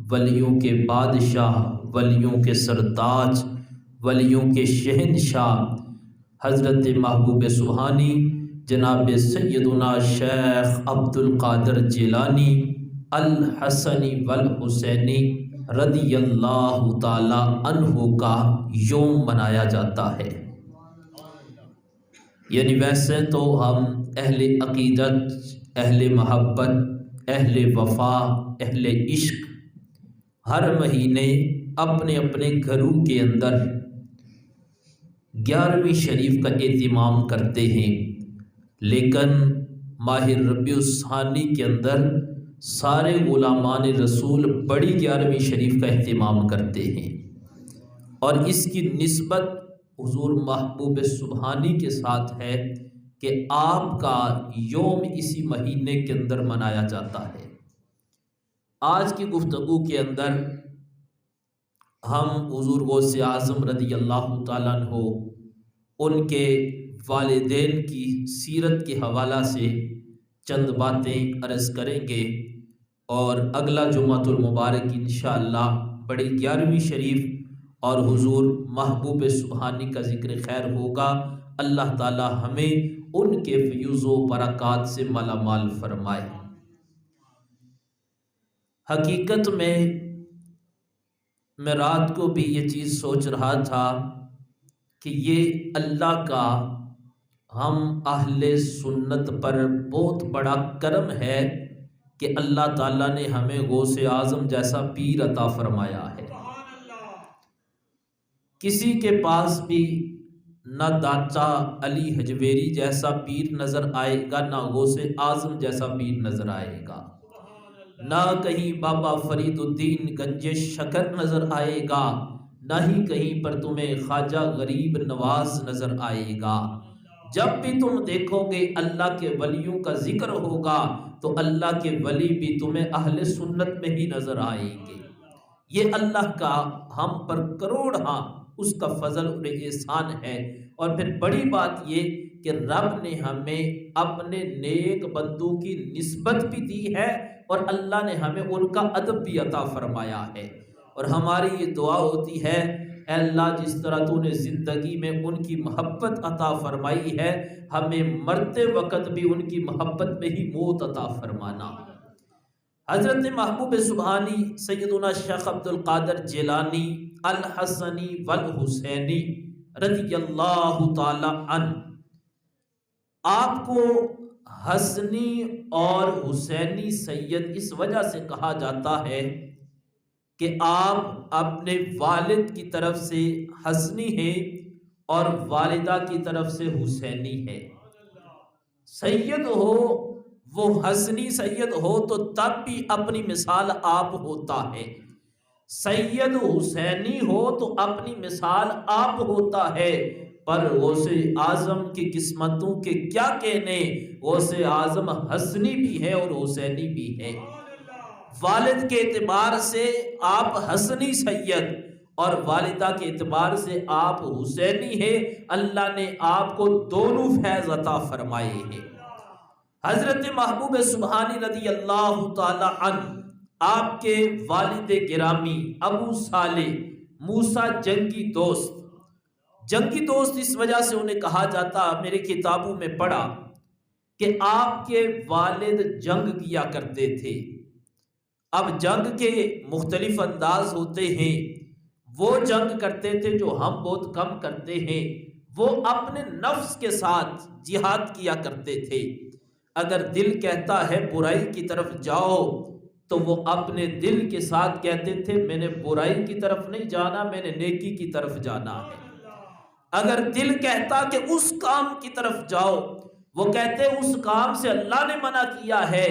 ولیوں کے بادشاہ، ولیوں کے سرتاج، ولیوں کے شہنشاہ حضرت محبوب سبحانی جناب سیدنا شیخ عبد القادر جیلانی الحسنی والحسینی رضی اللہ تعالی عنہ کا یوم منایا جاتا ہے۔ یعنی ویسے تو ہم اہل عقیدت، اہل محبت، اہل وفا، اہل عشق ہر مہینے اپنے اپنے گھروں کے اندر 11ویں شریف کا اہتمام کرتے ہیں، لیکن ماہ ربیع الثانی کے اندر سارے غلامان رسول بڑی 11ویں شریف کا اہتمام کرتے ہیں، اور اس کی نسبت حضور محبوب سبحانی کے ساتھ ہے کہ آپ کا یوم اسی مہینے کے اندر منایا جاتا ہے۔ آج کی گفتگو کے اندر ہم حضور غوث اعظم رضی اللہ تعالیٰ عنہ ان کے والدین کی سیرت کے حوالہ سے چند باتیں عرض کریں گے، اور اگلا جمعۃ المبارک انشاءاللہ بڑی 11ویں شریف اور حضور محبوب سبحانی کا ذکر خیر ہوگا۔ اللہ تعالی ہمیں ان کے فیوز و برکات سے مالا مال فرمائے۔ حقیقت میں رات کو بھی یہ چیز سوچ رہا تھا کہ یہ اللہ کا ہم اہل سنت پر بہت بڑا کرم ہے کہ اللہ تعالیٰ نے ہمیں غوث اعظم جیسا پیر عطا فرمایا ہے۔ کسی کے پاس بھی نہ داتا علی حجویری جیسا پیر نظر آئے گا، نہ غوث اعظم جیسا پیر نظر آئے گا، نہ کہیں بابا فرید الدین گنج شکر نظر آئے گا، نہ ہی کہیں پر تمہیں خواجہ غریب نواز نظر آئے گا۔ جب بھی تم دیکھو گے اللہ کے ولیوں کا ذکر ہوگا تو اللہ کے ولی بھی تمہیں اہل سنت میں ہی نظر آئیں گے۔ یہ اللہ کا ہم پر کروڑ اس کا فضل اور احسان ہے۔ اور پھر بڑی بات یہ کہ رب نے ہمیں اپنے نیک بندوں کی نسبت بھی دی ہے، اور اللہ نے ہمیں ان کا ادب بھی عطا فرمایا ہے۔ اور ہماری یہ دعا ہوتی ہے، اے اللہ جس طرح تو نے زندگی میں ان کی محبت عطا فرمائی ہے، ہمیں مرتے وقت بھی ان کی محبت میں ہی موت عطا فرمانا۔ حضرت محبوب سبحانی سیدنا شیخ عبد القادر جیلانی الحسنی والحسینی رضی اللہ تعالی عنہ، آپ کو حسنی اور حسینی سید اس وجہ سے کہا جاتا ہے کہ آپ اپنے والد کی طرف سے حسنی ہیں اور والدہ کی طرف سے حسینی ہے۔ سید ہو وہ حسنی سید ہو تو تب بھی اپنی مثال آپ ہوتا ہے، سید حسینی ہو تو اپنی مثال آپ ہوتا ہے۔ پر غوث اعظم کی قسمتوں کے کیا کہنے، غوث اعظم حسنی بھی ہے اور حسینی بھی ہے۔ والد کے اعتبار سے آپ حسنی سید اور والدہ کے اعتبار سے آپ حسینی ہے۔ اللہ نے آپ کو دونوں فیض عطا فرمائے ہیں۔ حضرت محبوب سبحانی رضی اللہ تعالی عنہ، آپ کے والد گرامی ابو صالح موسیٰ جنگی دوست، جنگی دوست اس وجہ سے انہیں کہا جاتا، میرے کتابوں میں پڑھا کہ آپ کے والد جنگ کیا کرتے تھے۔ اب جنگ کے مختلف انداز ہوتے ہیں، وہ جنگ کرتے تھے جو ہم بہت کم کرتے ہیں، وہ اپنے نفس کے ساتھ جہاد کیا کرتے تھے۔ اگر دل کہتا ہے برائی کی طرف جاؤ تو وہ اپنے دل کے ساتھ کہتے تھے میں نے برائی کی طرف نہیں جانا، میں نے نیکی کی طرف جانا ہے۔ اگر دل کہتا کہ اس کام کی طرف جاؤ، وہ کہتے اس کام سے اللہ نے منع کیا ہے،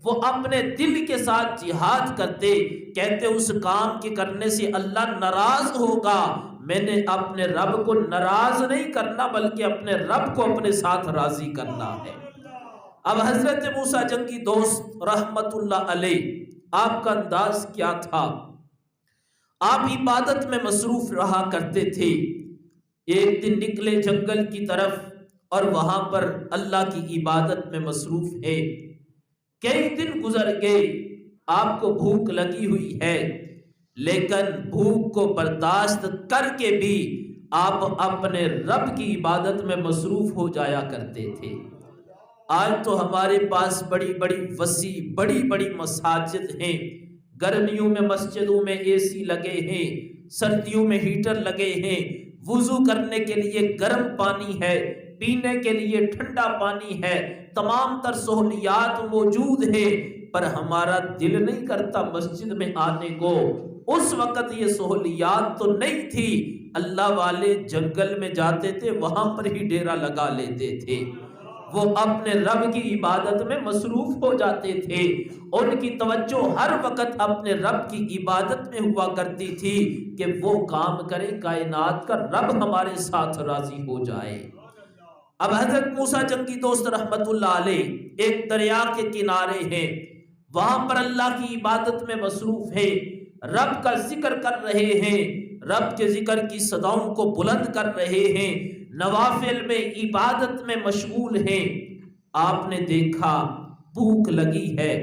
وہ اپنے دل کے ساتھ جہاد کرتے، کہتے اس کام کے کرنے سے اللہ ناراض ہوگا، میں نے اپنے رب کو ناراض نہیں کرنا بلکہ اپنے رب کو اپنے ساتھ راضی کرنا ہے۔ اب حضرت موسیٰ جنگی دوست رحمت اللہ علیہ، آپ کا انداز کیا تھا؟ آپ عبادت میں مصروف رہا کرتے تھے۔ ایک دن نکلے جنگل کی طرف اور وہاں پر اللہ کی عبادت میں مصروف ہے۔ کئی دن گزر گئے، آپ کو بھوک لگی ہوئی ہے، لیکن بھوک کو برداشت کر کے بھی آپ اپنے رب کی عبادت میں مصروف ہو جایا کرتے تھے۔ آج تو ہمارے پاس بڑی بڑی وسیع بڑی بڑی مساجد ہیں، گرمیوں میں مسجدوں میں اے سی لگے ہیں، سردیوں میں ہیٹر لگے ہیں، وضو کرنے کے لیے گرم پانی ہے، پینے کے لیے ٹھنڈا پانی ہے، تمام تر سہولیات موجود ہیں، پر ہمارا دل نہیں کرتا مسجد میں آنے کو۔ اس وقت یہ سہولیات تو نہیں تھی، اللہ والے جنگل میں جاتے تھے، وہاں پر ہی ڈیرا لگا لیتے تھے، وہ اپنے رب کی عبادت میں مصروف ہو جاتے تھے، ان کی توجہ ہر وقت اپنے رب کی عبادت میں ہوا کرتی تھی کہ وہ کام کرے کائنات کا رب ہمارے ساتھ راضی ہو جائے۔ اب حضرت موسیٰ جنگی دوست رحمت اللہ علیہ ایک دریا کے کنارے ہیں، وہاں پر اللہ کی عبادت میں مصروف ہیں، رب کا ذکر کر رہے ہیں، رب کے ذکر کی صداؤں کو بلند کر رہے ہیں، نوافل میں عبادت میں مشغول ہیں۔ آپ نے دیکھا بھوک لگی ہے،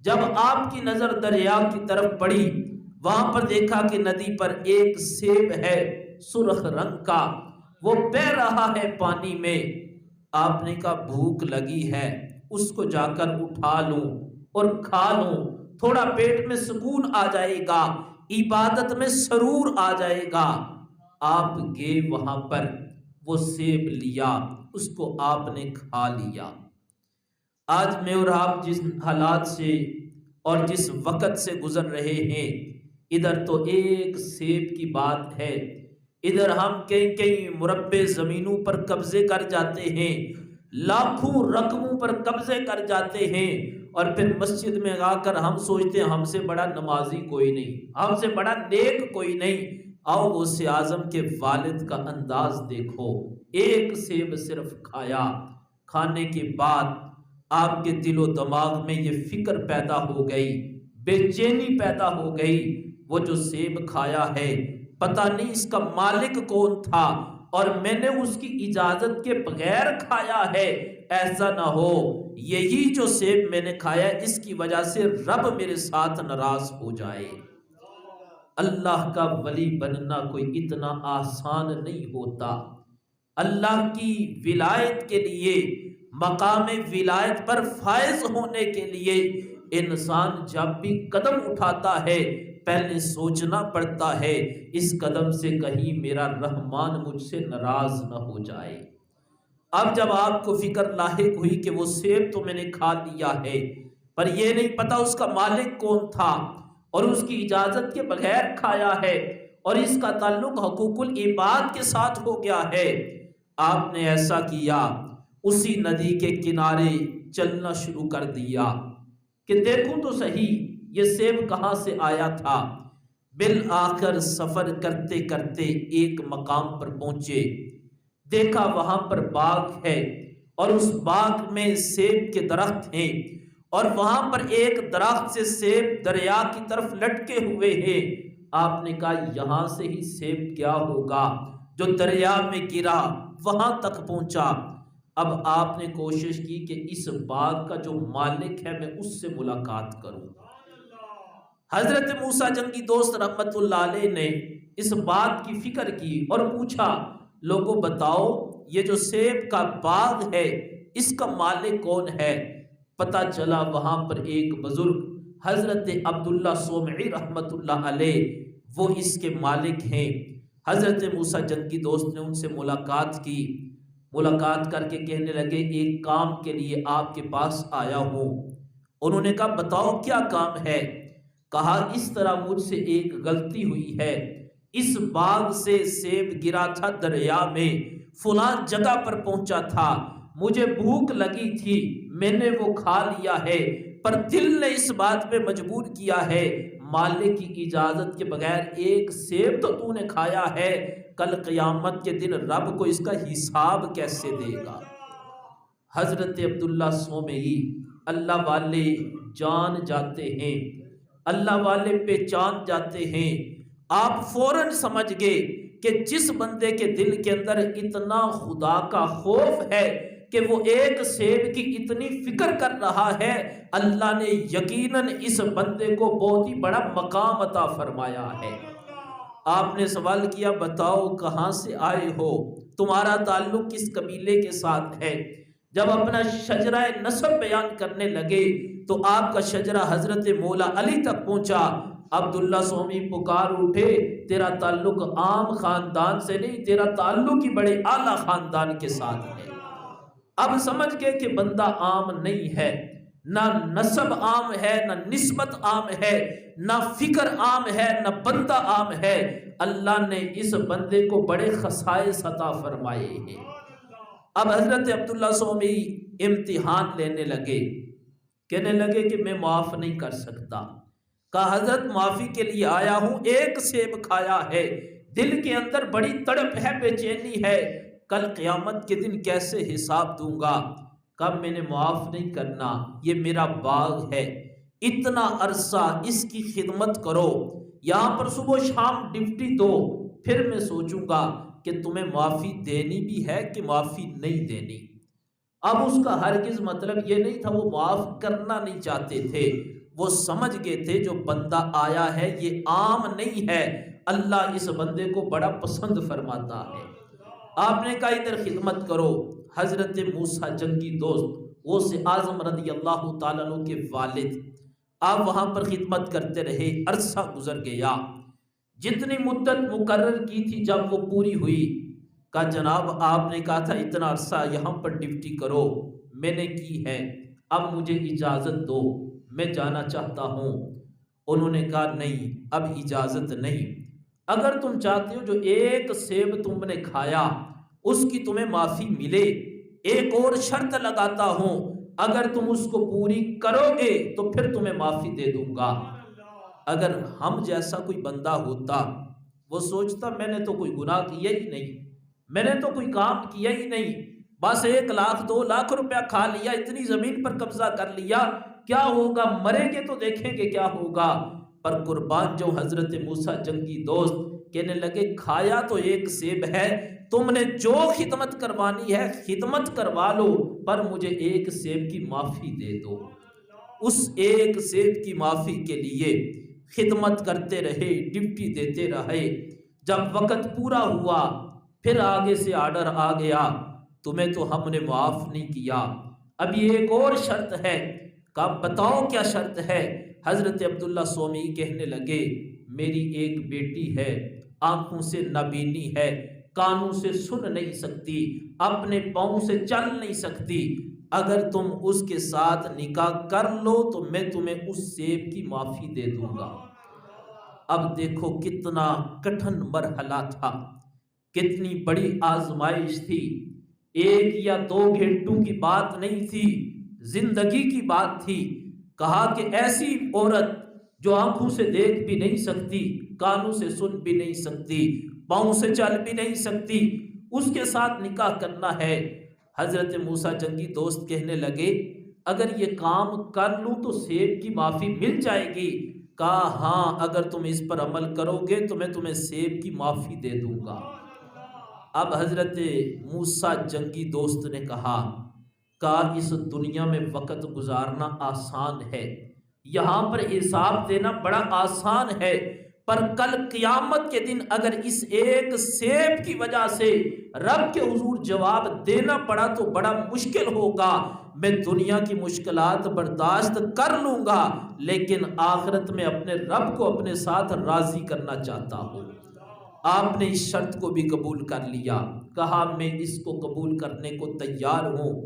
جب آپ کی نظر دریا کی طرف پڑی، وہاں پر دیکھا کہ ندی پر ایک سیب ہے سرخ رنگ کا، وہ بہہ رہا ہے پانی میں۔ آپ نے کہا بھوک لگی ہے، اس کو جا کر اٹھا لوں اور کھا لوں، تھوڑا پیٹ میں سکون آ جائے گا، عبادت میں سرور آ جائے گا۔ آپ گئے وہاں پر، وہ سیب لیا، اس کو آپ نے کھا لیا۔ آج میں اور آپ جس حالات سے اور جس وقت سے گزر رہے ہیں، ادھر تو ایک سیب کی بات ہے، ادھر ہم کئی کئی مربع زمینوں پر قبضے کر جاتے ہیں، لاکھوں رقموں پر قبضے کر جاتے ہیں، اور پھر مسجد میں آ کر ہم سوچتے ہیں ہم سے بڑا نمازی کوئی نہیں، ہم سے بڑا نیک کوئی نہیں۔ آؤ غوث اعظم کے والد کا انداز دیکھو، ایک سیب صرف کھایا، کھانے کے بعد آپ کے دل و دماغ میں یہ فکر پیدا ہو گئی، بے چینی پیدا ہو گئی، وہ جو سیب کھایا ہے پتہ نہیں اس کا مالک کون تھا، اور میں نے اس کی اجازت کے بغیر کھایا ہے، ایسا نہ ہو یہی جو سیب میں نے کھایا اس کی وجہ سے رب میرے ساتھ ناراض ہو جائے۔ اللہ کا ولی بننا کوئی اتنا آسان نہیں ہوتا۔ اللہ کی ولایت کے لیے، مقام ولایت پر فائز ہونے کے لیے انسان جب بھی قدم اٹھاتا ہے پہلے سوچنا پڑتا ہے اس قدم سے کہیں میرا رحمان مجھ سے ناراض نہ ہو جائے۔ اب جب آپ کو فکر لاحق ہوئی کہ وہ سیب تو میں نے کھا لیا ہے، پر یہ نہیں پتا اس کا مالک کون تھا، اور اس کی اجازت کے بغیر کھایا ہے، اور اس کا تعلق حقوق العباد کے ساتھ ہو گیا ہے، آپ نے ایسا کیا اسی ندی کے کنارے چلنا شروع کر دیا کہ دیکھوں تو صحیح یہ سیب کہاں سے آیا تھا۔ بالآخر سفر کرتے کرتے ایک مقام پر پہنچے، دیکھا وہاں پر باغ ہے، اور اس باغ میں سیب کے درخت ہیں، اور وہاں پر ایک درخت سے سیب دریا کی طرف لٹکے ہوئے ہیں۔ آپ نے کہا یہاں سے ہی سیب کیا ہوگا جو دریا میں گرا وہاں تک پہنچا۔ اب آپ نے کوشش کی کہ اس باغ کا جو مالک ہے میں اس سے ملاقات کروں۔ حضرت موسیٰ جنگی دوست رحمت اللہ علیہ نے اس بات کی فکر کی اور پوچھا لوگوں بتاؤ یہ جو سیب کا باغ ہے اس کا مالک کون ہے؟ پتہ چلا وہاں پر ایک بزرگ حضرت عبداللہ صومعی رحمت اللہ علیہ وہ اس کے مالک ہیں۔ حضرت موسیٰ جنگی دوست نے ان سے ملاقات کی، ملاقات کر کے کہنے لگے ایک کام کے لیے آپ کے پاس آیا ہوں۔ انہوں نے کہا بتاؤ کیا کام ہے؟ کہا اس طرح مجھ سے ایک غلطی ہوئی ہے، اس باغ سے سیب گرا تھا دریا میں، فلاں جگہ پر پہنچا تھا، مجھے بھوک لگی تھی میں نے وہ کھا لیا ہے، پر دل نے اس بات پہ مجبور کیا ہے مالک کی اجازت کے بغیر ایک سیب تو نے کھایا ہے، کل قیامت کے دن رب کو اس کا حساب کیسے دے گا؟ حضرت عبداللہ صومعی اللہ والے جان جاتے ہیں، اللہ والے پہچان جاتے ہیں، آپ فوراً سمجھ گئے کہ جس بندے کے دل کے اندر اتنا خدا کا خوف ہے کہ وہ ایک سیب کی اتنی فکر کر رہا ہے، اللہ نے یقیناً اس بندے کو بہت ہی بڑا مقام عطا فرمایا ہے۔ آپ نے سوال کیا بتاؤ کہاں سے آئے ہو، تمہارا تعلق کس قبیلے کے ساتھ ہے؟ جب اپنا شجرہ نسب بیان کرنے لگے تو آپ کا شجرہ حضرت مولا علی تک پہنچا۔ عبداللہ سومی پکار اٹھے، تیرا تعلق عام خاندان سے نہیں، تیرا تعلق ہی بڑے اعلیٰ خاندان کے ساتھ ہے۔ اب سمجھ گئے کہ بندہ عام نہیں ہے، نہ نسب عام ہے، نہ نسبت عام ہے، نہ فکر عام ہے، نہ بندہ عام ہے۔ اللہ نے اس بندے کو بڑے خصائص عطا فرمائے ہیں۔ اب حضرت عبداللہ سومی امتحان لینے لگے، کہنے لگے کہ میں معاف نہیں کر سکتا۔ کہا حضرت معافی کے لیے آیا ہوں، ایک سیب کھایا ہے، دل کے اندر بڑی تڑپ ہے، بے چینی ہے، کل قیامت کے دن کیسے حساب دوں گا؟ کب میں نے معاف نہیں کرنا، یہ میرا باغ ہے، اتنا عرصہ اس کی خدمت کرو، یہاں پر صبح و شام ڈیوٹی دو، پھر میں سوچوں گا کہ تمہیں معافی دینی بھی ہے کہ معافی نہیں دینی۔ اب اس کا ہرگز مطلب یہ نہیں تھا وہ معاف کرنا نہیں چاہتے تھے، وہ سمجھ گئے تھے جو بندہ آیا ہے یہ عام نہیں ہے، اللہ اس بندے کو بڑا پسند فرماتا ہے۔ آپ نے کہا ادھر خدمت کرو۔ حضرت موسیٰ جنگی دوست غوث اعظم رضی اللہ تعالیٰ عنہ کے والد، آپ وہاں پر خدمت کرتے رہے، عرصہ گزر گیا، جتنی مدت مقرر کی تھی جب وہ پوری ہوئی، کہا جناب آپ نے کہا تھا اتنا عرصہ یہاں پر ڈیوٹی کرو، میں نے کی ہے، اب مجھے اجازت دو، میں جانا چاہتا ہوں۔ انہوں نے کہا نہیں اب اجازت نہیں، اگر تم چاہتے ہو جو ایک سیب تم نے کھایا اس کی تمہیں معافی ملے، ایک اور شرط لگاتا ہوں، اگر تم اس کو پوری کرو گے تو پھر تمہیں معافی دے دوں گا۔ اگر ہم جیسا کوئی بندہ ہوتا وہ سوچتا میں نے تو کوئی گناہ کیا ہی نہیں، میں نے تو کوئی کام کیا ہی نہیں، بس 1 لاکھ 2 لاکھ روپیہ کھا لیا، اتنی زمین پر قبضہ کر لیا، کیا ہوگا، مریں گے تو دیکھیں گے کیا ہوگا۔ پر قربان جو حضرت موسیٰ جنگی دوست کہنے لگے کھایا تو ایک سیب ہے، تم نے جو خدمت کروانی ہے خدمت کروا لو، پر مجھے ایک سیب کی معافی دے دو۔ اس ایک سیب کی معافی کے لیے خدمت کرتے رہے، ڈیوٹی دیتے رہے، جب وقت پورا ہوا پھر آگے سے آرڈر آ گیا تمہیں تو ہم نے معاف نہیں کیا، اب یہ ایک اور شرط ہے۔ کہا بتاؤ کیا شرط ہے؟ حضرت عبداللہ سومی کہنے لگے میری ایک بیٹی ہے، آنکھوں سے نابینی ہے، کانوں سے سن نہیں سکتی، اپنے پاؤں سے چل نہیں سکتی، اگر تم اس کے ساتھ نکاح کر لو تو میں تمہیں اس سیب کی معافی دے دوں گا۔ اب دیکھو کتنا کٹھن مرحلہ تھا، کتنی بڑی آزمائش تھی، 1 یا 2 گھنٹوں کی بات نہیں تھی، زندگی کی بات تھی۔ کہا کہ ایسی عورت جو آنکھوں سے دیکھ بھی نہیں سکتی، کانوں سے سن بھی نہیں سکتی، پاؤں سے چل بھی نہیں سکتی، اس کے ساتھ نکاح کرنا ہے۔ حضرت موسیٰ جنگی دوست کہنے لگے اگر یہ کام کر لوں تو سیب کی معافی مل جائے گی؟ کہا ہاں اگر تم اس پر عمل کرو گے تو میں تمہیں سیب کی معافی دے دوں گا۔ اب حضرت موسیٰ جنگی دوست نے کہا اس دنیا میں وقت گزارنا آسان ہے، یہاں پر حساب دینا بڑا آسان ہے، پر کل قیامت کے دن اگر اس ایک سیب کی وجہ سے رب کے حضور جواب دینا پڑا تو بڑا مشکل ہوگا۔ میں دنیا کی مشکلات برداشت کر لوں گا لیکن آخرت میں اپنے رب کو اپنے ساتھ راضی کرنا چاہتا ہوں۔ آپ نے اس شرط کو بھی قبول کر لیا، کہا میں اس کو قبول کرنے کو تیار ہوں،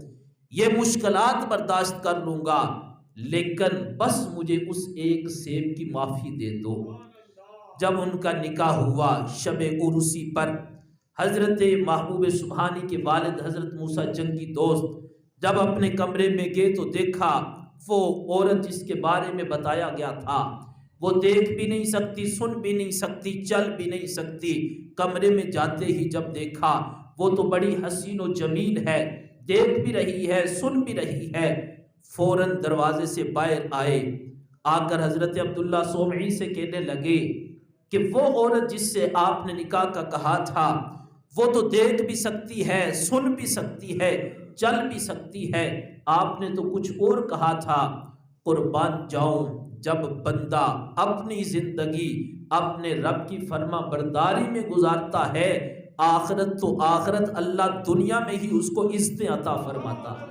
یہ مشکلات برداشت کر لوں گا لیکن بس مجھے اس ایک سیب کی معافی دے دو۔ جب ان کا نکاح ہوا شب عروسی پر، حضرت محبوب سبحانی کے والد حضرت موسیٰ جنگی دوست جب اپنے کمرے میں گئے تو دیکھا وہ عورت جس کے بارے میں بتایا گیا تھا، وہ دیکھ بھی نہیں سکتی، سن بھی نہیں سکتی، چل بھی نہیں سکتی، کمرے میں جاتے ہی جب دیکھا وہ تو بڑی حسین و جمیل ہے، دیکھ بھی رہی ہے، سن بھی رہی ہے، فوراً دروازے سے باہر آئے، آ کر حضرت عبداللہ سومعی سے کہنے لگے کہ وہ عورت جس سے آپ نے نکاح کا کہا تھا وہ تو دیکھ بھی سکتی ہے، سن بھی سکتی ہے، چل بھی سکتی ہے، آپ نے تو کچھ اور کہا تھا۔ قربان جاؤں جب بندہ اپنی زندگی اپنے رب کی فرما برداری میں گزارتا ہے، آخرت تو آخرت اللہ دنیا میں ہی اس کو عزتیں عطا فرماتا ہے۔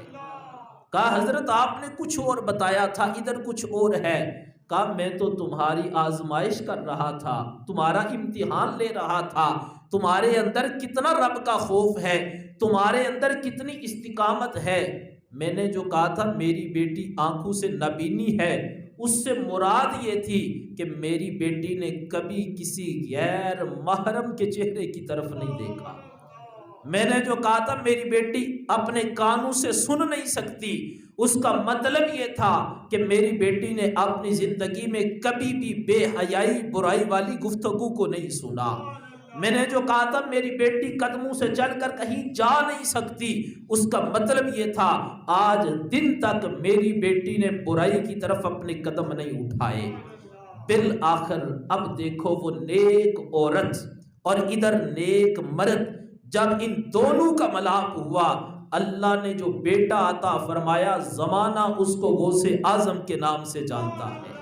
کہا حضرت آپ نے کچھ اور بتایا تھا، ادھر کچھ اور ہے۔ کہا میں تو تمہاری آزمائش کر رہا تھا، تمہارا امتحان لے رہا تھا، تمہارے اندر کتنا رب کا خوف ہے، تمہارے اندر کتنی استقامت ہے۔ میں نے جو کہا تھا میری بیٹی آنکھوں سے نابینی ہے، اس سے مراد یہ تھی کہ میری بیٹی نے کبھی کسی غیر محرم کے چہرے کی طرف نہیں دیکھا۔ میں نے جو کہا تھا میری بیٹی اپنے کانوں سے سن نہیں سکتی، اس کا مطلب یہ تھا کہ میری بیٹی نے اپنی زندگی میں کبھی بھی بے حیائی برائی والی گفتگو کو نہیں سنا۔ میں نے جو کہا تھا میری بیٹی قدموں سے چل کر کہیں جا نہیں سکتی، اس کا مطلب یہ تھا آج دن تک میری بیٹی نے برائی کی طرف اپنے قدم نہیں اٹھائے۔ بالآخر اب دیکھو وہ نیک عورت اور ادھر نیک مرد، جب ان دونوں کا ملاپ ہوا، اللہ نے جو بیٹا عطا فرمایا، زمانہ اس کو غوث اعظم کے نام سے جانتا ہے۔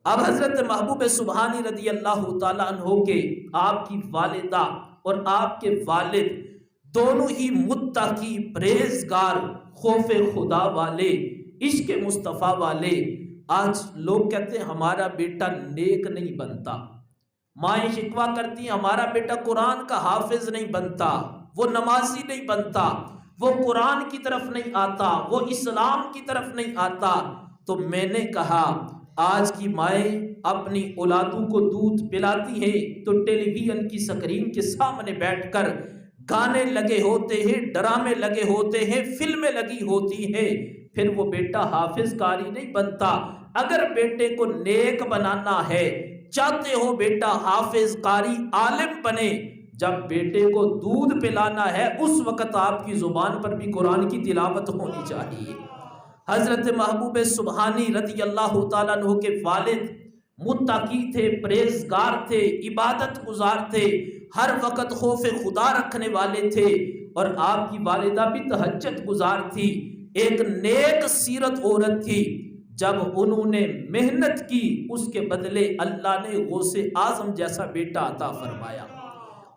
اب حضرت محبوب سبحانی رضی اللہ تعالیٰ عنہ کے آپ کی والدہ اور آپ کے والد دونوں ہی متقی، پرہیزگار، خوف خدا والے، عشق مصطفیٰ والے۔ آج لوگ کہتے ہیں ہمارا بیٹا نیک نہیں بنتا، مائیں شکوہ کرتی ہیں ہمارا بیٹا قرآن کا حافظ نہیں بنتا، وہ نمازی نہیں بنتا، وہ قرآن کی طرف نہیں آتا، وہ اسلام کی طرف نہیں آتا۔ تو میں نے کہا آج کی مائیں اپنی اولادوں کو دودھ پلاتی ہیں تو ٹیلی ویژن کی سکرین کے سامنے بیٹھ کر گانے لگے ہوتے ہیں، ڈرامے لگے ہوتے ہیں، فلمیں لگی ہوتی ہیں، پھر وہ بیٹا حافظ قاری نہیں بنتا۔ اگر بیٹے کو نیک بنانا ہے، چاہتے ہو بیٹا حافظ قاری عالم بنے، جب بیٹے کو دودھ پلانا ہے اس وقت آپ کی زبان پر بھی قرآن کی تلاوت ہونی چاہیے۔ حضرت محبوب سبحانی رضی اللہ تعالیٰ عنہ کے والد متقی تھے، پرہیزگار تھے، عبادت گزار تھے، ہر وقت خوف خدا رکھنے والے تھے، اور آپ کی والدہ بھی تہجد گزار تھی، ایک نیک سیرت عورت تھی۔ جب انہوں نے محنت کی اس کے بدلے اللہ نے غوث اعظم جیسا بیٹا عطا فرمایا۔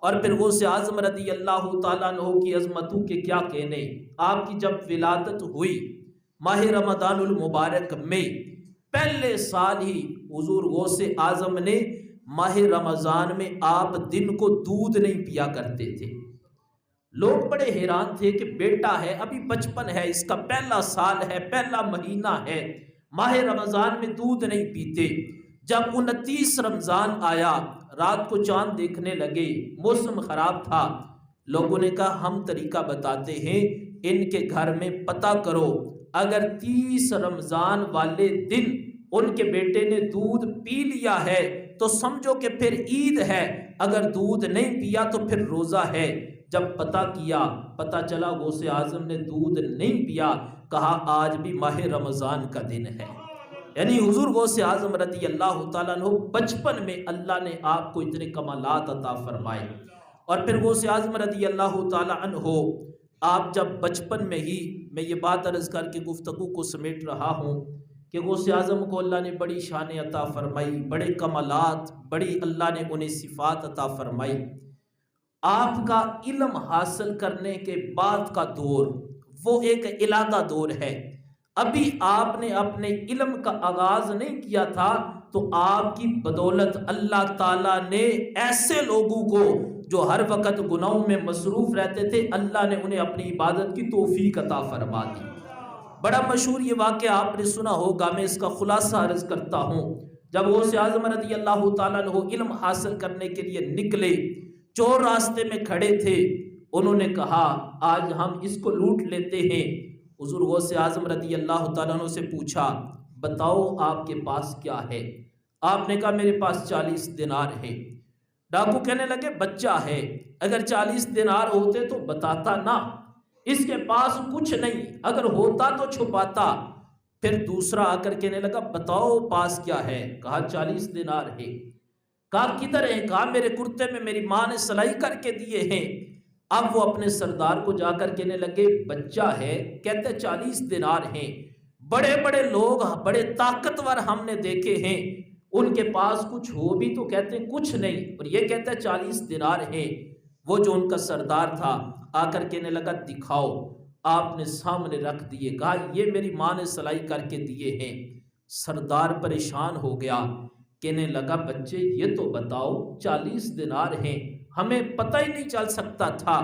اور پھر غوث اعظم رضی اللہ تعالیٰ عنہ کی عظمتوں کے کیا کہنے۔ آپ کی جب ولادت ہوئی ماہ رمضان المبارک میں، پہلے سال ہی حضور غوث اعظم نے ماہ رمضان میں آپ دن کو دودھ نہیں پیا کرتے تھے۔ لوگ بڑے حیران تھے کہ بیٹا ہے، ابھی بچپن ہے، اس کا پہلا سال ہے، پہلا مہینہ ہے، ماہ رمضان میں دودھ نہیں پیتے۔ جب 29 رمضان آیا، رات کو چاند دیکھنے لگے، موسم خراب تھا، لوگوں نے کہا ہم طریقہ بتاتے ہیں، ان کے گھر میں پتہ کرو، اگر 30 رمضان والے دن ان کے بیٹے نے دودھ پی لیا ہے تو سمجھو کہ پھر عید ہے، اگر دودھ نہیں پیا تو پھر روزہ ہے۔ جب پتہ کیا، پتہ چلا غوث اعظم نے دودھ نہیں پیا، کہا آج بھی ماہ رمضان کا دن ہے۔ یعنی حضور غوث اعظم رضی اللہ تعالیٰ عنہ بچپن میں اللہ نے آپ کو اتنے کمالات عطا فرمائے۔ اور پھر غوث اعظم رضی اللہ تعالیٰ عنہ آپ جب بچپن میں ہی، میں یہ بات عرض کر کے گفتگو کو سمیٹ رہا ہوں کہ غوث اعظم کو اللہ نے بڑی شان عطا فرمائی، بڑے کمالات، بڑی اللہ نے انہیں صفات عطا فرمائی۔ آپ کا علم حاصل کرنے کے بعد کا دور وہ ایک علیحدہ دور ہے۔ ابھی آپ نے اپنے علم کا آغاز نہیں کیا تھا تو آپ کی بدولت اللہ تعالیٰ نے ایسے لوگوں کو جو ہر وقت گناہوں میں مصروف رہتے تھے، اللہ نے انہیں اپنی عبادت کی توفیق عطا فرما دی۔ بڑا مشہور یہ واقعہ آپ نے سنا ہوگا، میں اس کا خلاصہ عرض کرتا ہوں۔ جب غوث اعظم رضی اللہ تعالیٰ عنہ علم حاصل کرنے کے لیے نکلے، چور راستے میں کھڑے تھے، انہوں نے کہا آج ہم اس کو لوٹ لیتے ہیں۔ حضور غوث اعظم رضی اللہ تعالیٰ عنہ سے پوچھا بتاؤ آپ کے پاس کیا ہے؟ آپ نے کہا میرے پاس 40 دینار ہے۔ ڈاکو کہنے لگے بچہ ہے، اگر 40 دینار ہوتے تو بتاتا نہ، اس کے پاس کچھ نہیں، اگر ہوتا تو چھپاتا۔ پھر دوسرا آ کر کہنے لگا بتاؤ پاس کیا ہے؟ کہا 40 دینار ہے۔ کہا کدھر ہے؟ کہا میرے کرتے میں میری ماں نے سلائی کر کے دیے ہیں۔ اب وہ اپنے سردار کو جا کر کہنے لگے بچہ ہے، کہتے 40 دینار ہیں، بڑے بڑے لوگ بڑے طاقتور ہم نے دیکھے ہیں، ان کے پاس کچھ ہو بھی تو کہتے ہیں کچھ نہیں، اور یہ کہتے ہیں 40 دینار ہیں۔ وہ جو ان کا سردار تھا آ کر کہنے لگا دکھاؤ، آپ نے سامنے رکھ دیے، کہا یہ میری ماں نے سلائی کر کے دیے ہیں۔ سردار پریشان ہو گیا، کہنے لگا بچے یہ تو بتاؤ 40 دینار ہیں، ہمیں پتہ ہی نہیں چل سکتا تھا،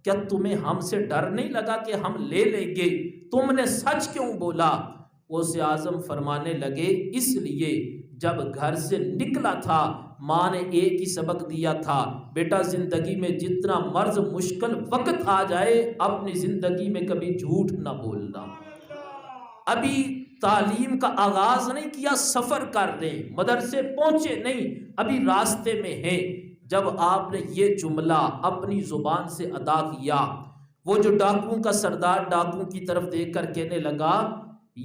کیا تمہیں ہم سے ڈر نہیں لگا کہ ہم لے لیں گے؟ تم نے سچ کیوں بولا؟ غوث اعظم فرمانے لگے اس لیے جب گھر سے نکلا تھا ماں نے ایک ہی سبق دیا تھا، بیٹا زندگی میں جتنا مرض مشکل وقت آ جائے اپنی زندگی میں کبھی جھوٹ نہ بولنا۔ ابھی تعلیم کا آغاز نہیں کیا، سفر کر رہے ہیں، مدرسے پہنچے نہیں، ابھی راستے میں ہیں، جب آپ نے یہ جملہ اپنی زبان سے ادا کیا، وہ جو ڈاکوؤں کا سردار ڈاکوؤں کی طرف دیکھ کر کہنے لگا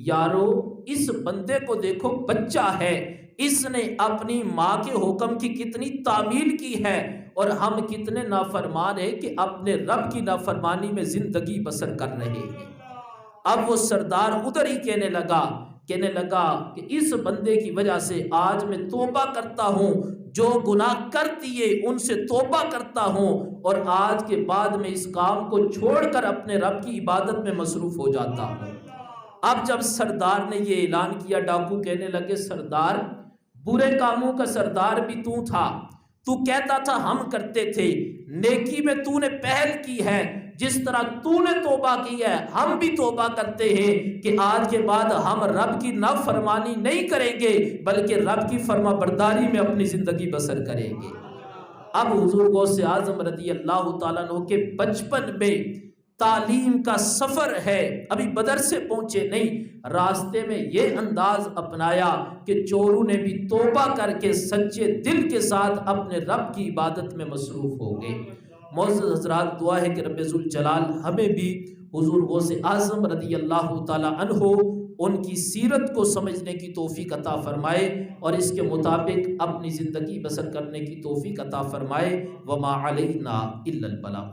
یارو اس بندے کو دیکھو، بچہ ہے، اس نے اپنی ماں کے حکم کی کتنی تعمیل کی ہے، اور ہم کتنے نافرمان ہیں کہ اپنے رب کی نافرمانی میں زندگی بسر کر رہے ہیں۔ اب وہ سردار ادھر ہی کہنے لگا کہ اس بندے کی وجہ سے آج میں توبہ کرتا ہوں، جو گناہ کر دیے ان سے توبہ کرتا ہوں، اور آج کے بعد میں اس کام کو چھوڑ کر اپنے رب کی عبادت میں مصروف ہو جاتا ہوں۔ اب جب سردار نے یہ اعلان کیا، ڈاکو کہنے لگے سردار برے کاموں کا سردار بھی تو تھا، تو کہتا تھا ہم کرتے تھے، نیکی میں تو نے پہل کی ہے، جس طرح تو نے توبہ کی ہے ہم بھی توبہ کرتے ہیں کہ آج کے بعد ہم رب کی نافرمانی نہیں کریں گے بلکہ رب کی فرما برداری میں اپنی زندگی بسر کریں گے۔ اب حضور غوث اعظم رضی اللہ تعالیٰ عنہ کے بچپن میں تعلیم کا سفر ہے، ابھی بدر سے پہنچے نہیں، راستے میں یہ انداز اپنایا کہ چوروں نے بھی توبہ کر کے سچے دل کے ساتھ اپنے رب کی عبادت میں مصروف ہو گئے۔ معزز حضرات، دعا ہے کہ رب ذوالجلال ہمیں بھی حضور غوث اعظم رضی اللہ تعالی عنہ ان کی سیرت کو سمجھنے کی توفیق عطا فرمائے اور اس کے مطابق اپنی زندگی بسر کرنے کی توفیق عطا فرمائے۔ وما علینا الا البلاغ۔